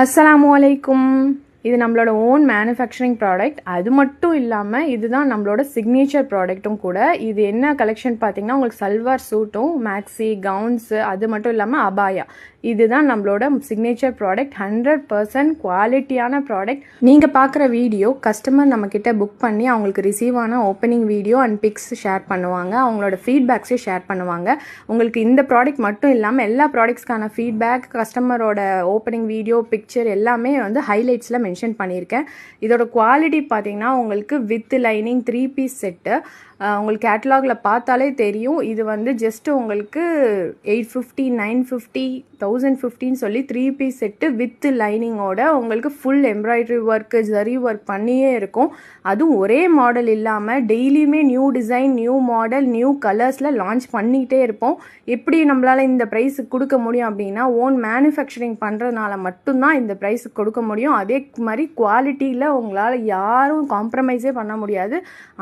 அஸ்ஸலாமுஅலைக்கும். இது நம்மளோட own manufacturing product. அது மட்டும் இல்லாமல் இதுதான் நம்மளோட சிக்னேச்சர் ப்ராடக்ட்டும் கூட. இது என்ன கலெக்ஷன் பார்த்தீங்கன்னா, உங்களுக்கு சல்வார் சூட்டும் மேக்ஸி கவுன்ஸு அது மட்டும் இல்லாமல் அபாயா, இதுதான் நம்மளோட சிக்னேச்சர் ப்ராடக்ட். 100% குவாலிட்டியான ப்ராடக்ட். நீங்கள் பார்க்குற வீடியோ கஸ்டமர் நம்மக்கிட்ட புக் பண்ணி அவங்களுக்கு ரிசீவ் ஆன opening video and pics share பண்ணுவாங்க, அவங்களோட ஃபீட்பேக்ஸையும் ஷேர் பண்ணுவாங்க. உங்களுக்கு இந்த ப்ராடக்ட் மட்டும் இல்லாமல் எல்லா ப்ராடக்ட்ஸ்க்கான ஃபீட்பேக், கஸ்டமரோட ஓப்பனிங் வீடியோ, பிக்சர் எல்லாமே ஹைலைட்ஸில் மென்ஷன் பண்ணியிருக்கேன். இதோட குவாலிட்டி பார்த்தீங்கன்னா உங்களுக்கு வித் லைனிங் 3 பீஸ் செட்டு. உங்களுக்கு கேட்டலாகில் பார்த்தாலே தெரியும். இது ஜஸ்ட் உங்களுக்கு 850, 950, 1050 சொல்லி 3 பீஸ் செட்டு வித் லைனிங்கோட உங்களுக்கு full embroidery work, zari work பண்ணியே இருக்கும். அதுவும் ஒரே மாடல் இல்லாமல் டெய்லியுமே new design, new model, new கலர்ஸில் லான்ச் பண்ணிக்கிட்டே இருப்போம். எப்படி நம்மளால் இந்த ப்ரைஸுக்கு கொடுக்க முடியும் அப்படின்னா, ஓன் மேனுஃபேக்சரிங் பண்ணுறதுனால மட்டும்தான் இந்த ப்ரைஸுக்கு கொடுக்க முடியும். அதே மாதிரி குவாலிட்டியில் உங்களால் யாரும் காம்ப்ரமைஸே பண்ண முடியாது.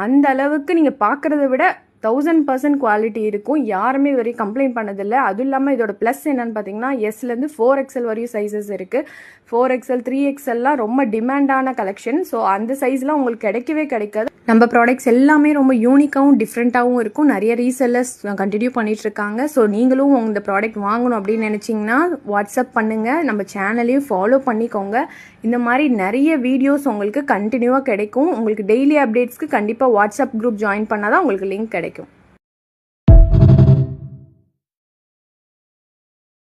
அந்த அளவுக்கு நீங்கள் பார்க்குறத விட 1000% குவாலிட்டி இருக்கும். யாருமே இது வரைக்கும் கம்ப்ளைண்ட் பண்ணதில்லை. அதுவும் இல்லாமல் இதோட ப்ளஸ் என்னென்னு பார்த்தீங்கன்னா, எஸ்லேருந்து 4XL வரையும் சைஸஸ் இருக்குது. 4XL 3XLலாம் ரொம்ப டிமாண்டான கலெக்ஷன். ஸோ அந்த சைஸ்லாம் உங்களுக்கு கிடைக்கவே கிடைக்காது. நம்ம ப்ராடக்ட்ஸ் எல்லாமே ரொம்ப யூனிக்காகவும் டிஃப்ரெண்ட்டாகவும் இருக்கும். நிறைய ரீசெல்லர்ஸ் கண்டினியூ பண்ணிகிட்ருக்காங்க. ஸோ நீங்களும் இந்த ப்ராடக்ட் வாங்கணும் அப்படின்னு நினச்சிங்கன்னா வாட்ஸ்அப் பண்ணுங்கள், நம்ம சேனலையும் ஃபாலோ பண்ணிக்கோங்க. இந்த மாதிரி நிறைய வீடியோஸ் உங்களுக்கு கண்டினியூவாக கிடைக்கும். உங்களுக்கு டெய்லி அப்டேட்ஸ்க்கு கண்டிப்பாக வாட்ஸ்அப் குரூப் ஜாயின் பண்ணால் தான் உங்களுக்கு லிங்க் கிடைக்கும்.